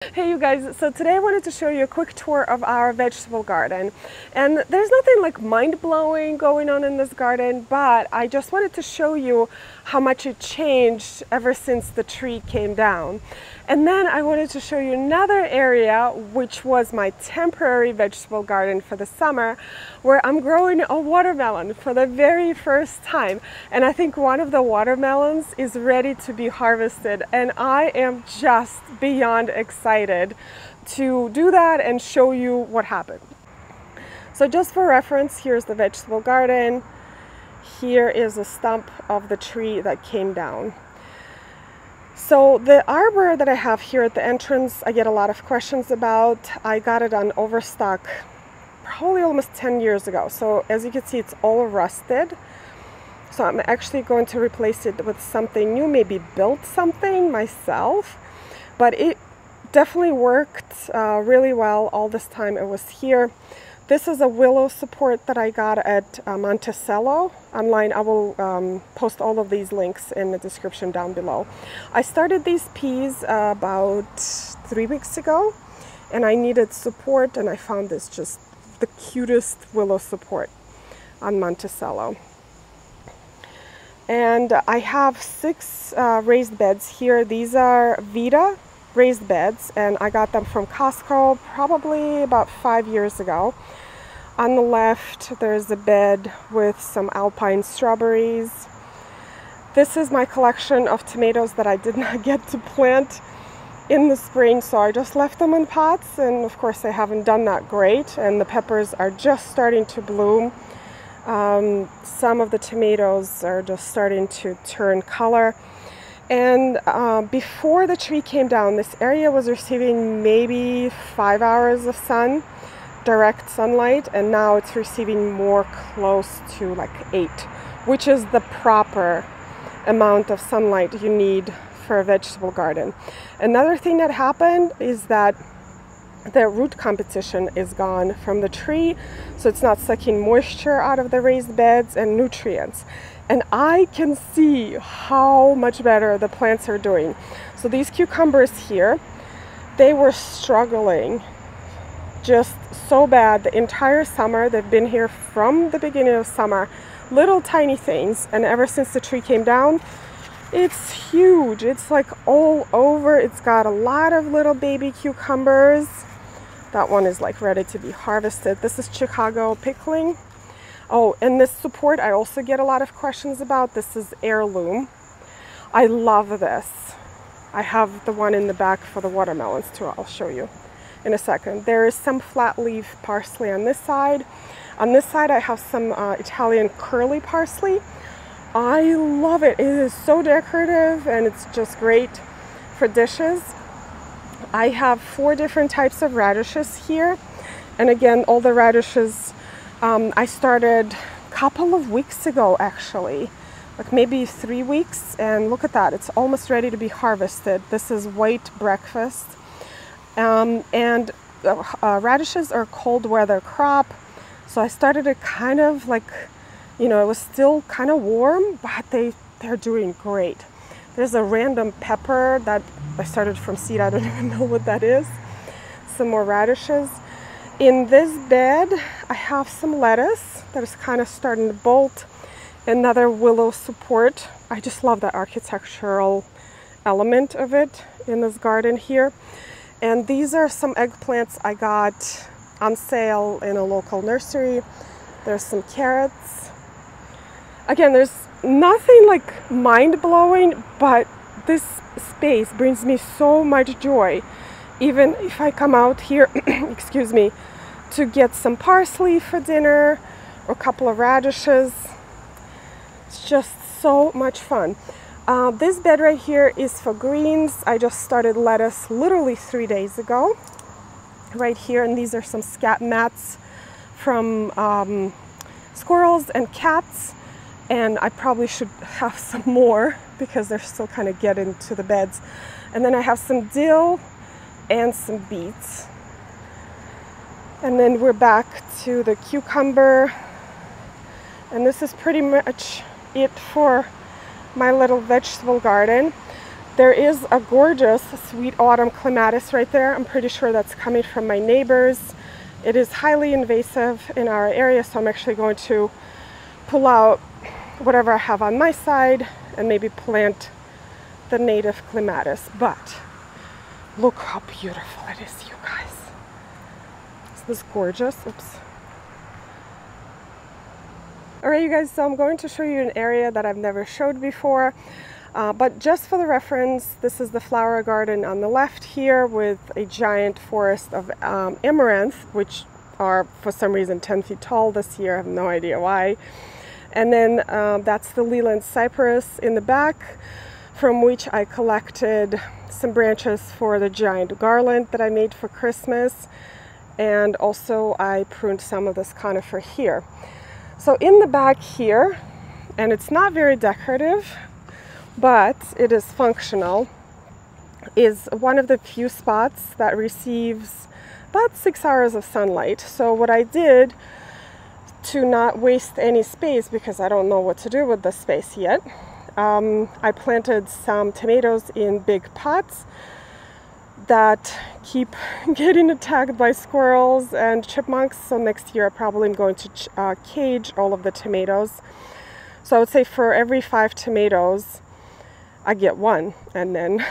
Hey you guys, so today I wanted to show you a quick tour of our vegetable garden. And there's nothing like mind-blowing going on in this garden, but I just wanted to show you how much it changed ever since the tree came down. And then I wanted to show you another area, which was my temporary vegetable garden for the summer, where I'm growing a watermelon for the very first time. And I think one of the watermelons is ready to be harvested, and I am just beyond excited to do that and show you what happened. So just for reference, here's the vegetable garden. Here is a stump of the tree that came down. So the arbor that I have here at the entrance, I get a lot of questions about. I got it on overstock probably almost 10 years ago. So as you can see, it's all rusted. So I'm actually going to replace it with something new, maybe build something myself. But it definitely worked really well all this time it was here. This is a willow support that I got at Monticello online. I will post all of these links in the description down below. I started these peas about 3 weeks ago, and I needed support, and I found this just the cutest willow support on Monticello. And I have 6 raised beds here. These are Vita raised beds, and I got them from Costco probably about 5 years ago. On the left, there's a bed with some alpine strawberries. This is my collection of tomatoes that I did not get to plant in the spring, so I just left them in pots, and of course they haven't done that great, and the peppers are just starting to bloom. Some of the tomatoes are just starting to turn color. And before the tree came down, this area was receiving maybe 5 hours of sun, direct sunlight, and now it's receiving more, close to like 8, which is the proper amount of sunlight you need for a vegetable garden. Another thing that happened is that the root competition is gone from the tree, so it's not sucking moisture out of the raised beds and nutrients. And I can see how much better the plants are doing. So these cucumbers here, they were struggling just so bad the entire summer. They've been here from the beginning of summer, little tiny things, and ever since the tree came down, it's huge. It's like all over. It's got a lot of little baby cucumbers. That one is like ready to be harvested. This is Chicago pickling. Oh, and this support I also get a lot of questions about. This is heirloom. I love this. I have the one in the back for the watermelons too. I'll show you in a second. There is some flat leaf parsley on this side. On this side I have some Italian curly parsley. I love it. It is so decorative, and it's just great for dishes. I have 4 different types of radishes here, and again, all the radishes I started a couple of weeks ago, actually, like maybe 3 weeks, and look at that, it's almost ready to be harvested. This is white breakfast. Radishes are a cold weather crop, so I started it kind of like, you know, it was still kind of warm, but they're doing great. There's a random pepper that I started from seed. I don't even know what that is. Some more radishes. In this bed, I have some lettuce that is kind of starting to bolt. Another willow support. I just love the architectural element of it in this garden here. And these are some eggplants I got on sale in a local nursery. There's some carrots. Again, there's nothing like mind-blowing, but this space brings me so much joy. Even if I come out here, excuse me, to get some parsley for dinner or a couple of radishes. It's just so much fun. This bed right here is for greens. I just started lettuce literally 3 days ago. Right here, and these are some scat mats from squirrels and cats. And I probably should have some more because they're still kind of getting to the beds. And then I have some dill and some beets. And then we're back to the cucumber. And this is pretty much it for my little vegetable garden. There is a gorgeous sweet autumn clematis right there. I'm pretty sure that's coming from my neighbors. It is highly invasive in our area, so I'm actually going to pull out whatever I have on my side and maybe plant the native clematis. But look how beautiful it is, you guys. Isn't this gorgeous? Oops. Alright, you guys, so I'm going to show you an area that I've never showed before. But just for the reference, this is the flower garden on the left here with a giant forest of amaranth, which are for some reason 10 feet tall this year. I have no idea why. And then that's the Leland cypress in the back, from which I collected some branches for the giant garland that I made for Christmas. And also I pruned some of this conifer here. So in the back here, and it's not very decorative, but it is functional, is one of the few spots that receives about 6 hours of sunlight. So what I did, to not waste any space, because I don't know what to do with the space yet, I planted some tomatoes in big pots that keep getting attacked by squirrels and chipmunks. So next year I probably am going to cage all of the tomatoes. So I would say for every 5 tomatoes, I get 1, and then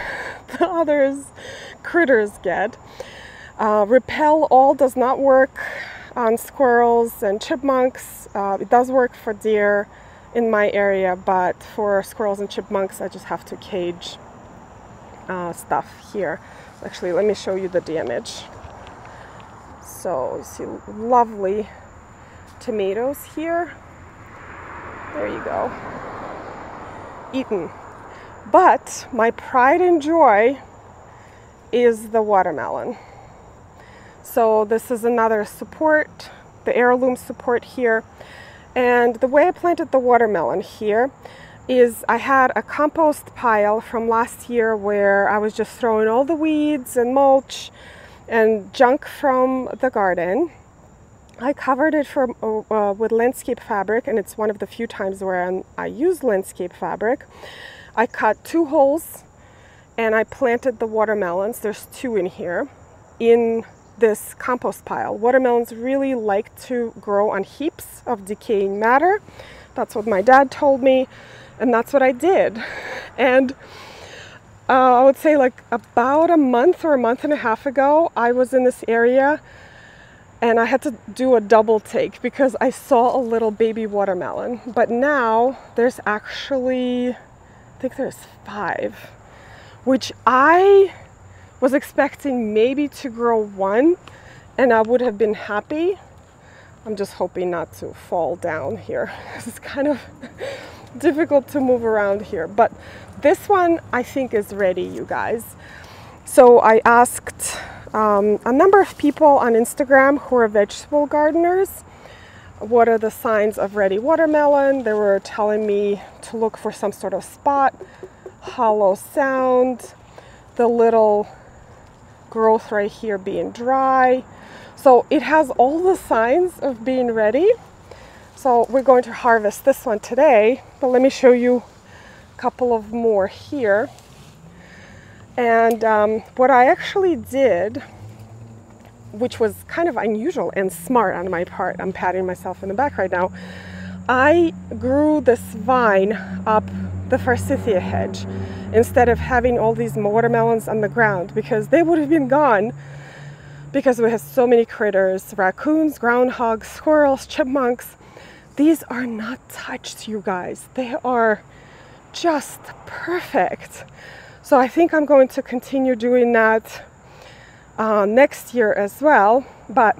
the others critters get. Repel all does not work on squirrels and chipmunks. It does work for deer in my area, but for squirrels and chipmunks, I just have to cage stuff here. Actually, let me show you the damage. So you see lovely tomatoes here. There you go. Eaten. But my pride and joy is the watermelon. So this is another support, the heirloom support here. And the way I planted the watermelon here is I had a compost pile from last year where I was just throwing all the weeds and mulch and junk from the garden. I covered it with landscape fabric, and it's one of the few times where I use landscape fabric. I cut 2 holes and I planted the watermelons, there's 2 in here, in this compost pile. Watermelons really like to grow on heaps of decaying matter. That's what my dad told me, and that's what I did. And I would say like about a month or a month and a half ago, I was in this area and I had to do a double take because I saw a little baby watermelon. But now there's actually, I think there's 5, which I was expecting maybe to grow 1 and I would have been happy. I'm just hoping not to fall down here. It's kind of difficult to move around here, but this one I think is ready, you guys. So I asked a number of people on Instagram who are vegetable gardeners, what are the signs of ready watermelon? They were telling me to look for some sort of spot, hollow sound, the little growth right here being dry. So it has all the signs of being ready. So we're going to harvest this one today, but let me show you a couple of more here. And what I actually did, which was kind of unusual and smart on my part, I'm patting myself in the back right now, I grew this vine up the forsythia hedge instead of having all these watermelons on the ground, because they would have been gone because we have so many critters, raccoons, groundhogs, squirrels, chipmunks. These are not touched, you guys. They are just perfect. So I think I'm going to continue doing that next year as well. But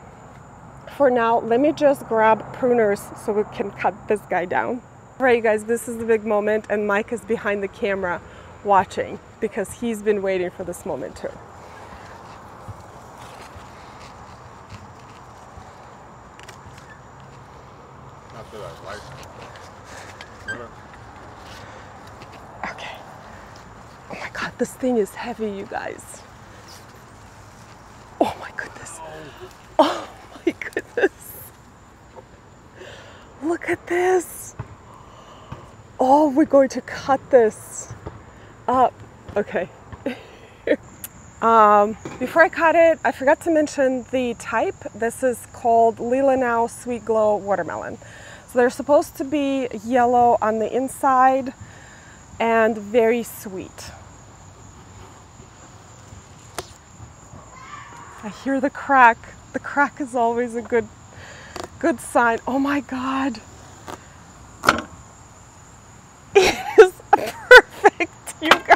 for now, let me just grab pruners so we can cut this guy down. All right, you guys, this is the big moment, and Mike is behind the camera watching because he's been waiting for this moment too. Not that I like it. Okay. Oh my God, this thing is heavy, you guys. Oh my goodness. Oh my goodness. Look at this. Oh, we're going to cut this up. Okay. Before I cut it, I forgot to mention the type. This is called Leelanau Sweet Glow Watermelon. So they're supposed to be yellow on the inside and very sweet. I hear the crack. The crack is always a good sign. Oh my God. It is perfect, you guys.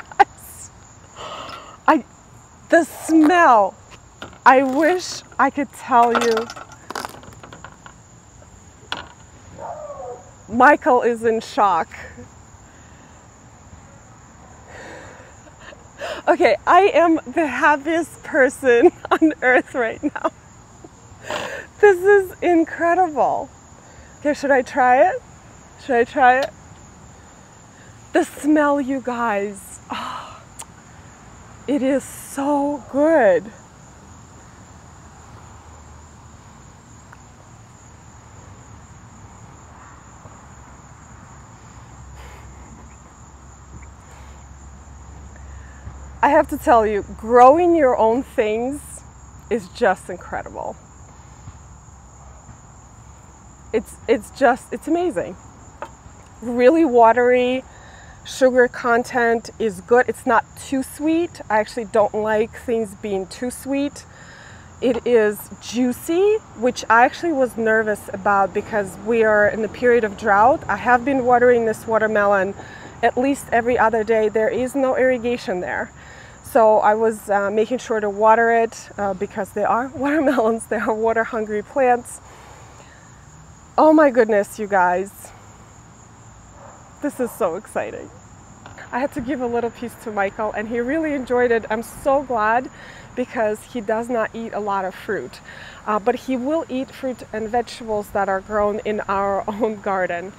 The smell, I wish I could tell you. Michael is in shock. Okay, I am the happiest person on earth right now. This is incredible. Okay, should I try it? Should I try it? The smell, you guys. Oh, it is so good. I have to tell you, growing your own things is just incredible. It's amazing. Really watery. Sugar content is good. It's not too sweet. I actually don't like things being too sweet. It is juicy, which I actually was nervous about because we are in the period of drought. I have been watering this watermelon at least every other day. There is no irrigation there. So I was making sure to water it because they are watermelons. They are water hungry plants. Oh my goodness, you guys. This is so exciting. I had to give a little piece to Michael and he really enjoyed it. I'm so glad because he does not eat a lot of fruit, but he will eat fruit and vegetables that are grown in our own garden.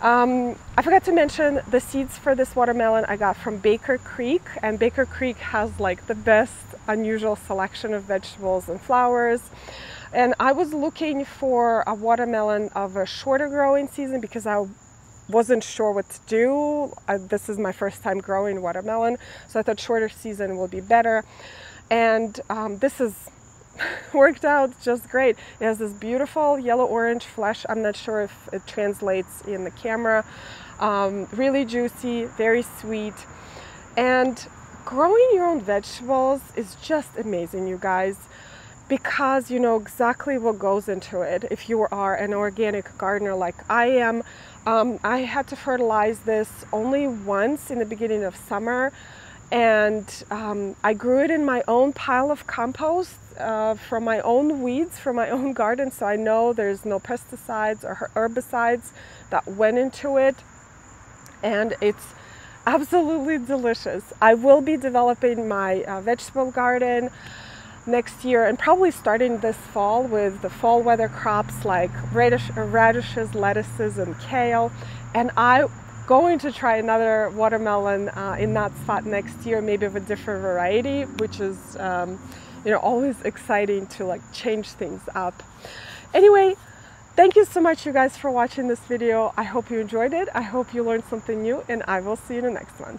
I forgot to mention the seeds for this watermelon I got from Baker Creek, and Baker Creek has like the best unusual selection of vegetables and flowers. And I was looking for a watermelon of a shorter growing season because I wasn't sure what to do. This is my first time growing watermelon, so I thought shorter season will be better. And this is worked out just great. It has this beautiful yellow-orange flesh. I'm not sure if it translates in the camera. Really juicy, very sweet. And growing your own vegetables is just amazing, you guys, because you know exactly what goes into it. If you are an organic gardener like I am, I had to fertilize this only once in the beginning of summer, and I grew it in my own pile of compost from my own weeds, from my own garden, so I know there's no pesticides or herbicides that went into it, and it's absolutely delicious. I will be developing my vegetable garden next year and probably starting this fall with the fall weather crops like radishes, lettuces, and kale. And I'm going to try another watermelon in that spot next year, maybe of a different variety, which is you know, always exciting to like change things up. Anyway, thank you so much, you guys, for watching this video. I hope you enjoyed it. I hope you learned something new, and I will see you in the next one.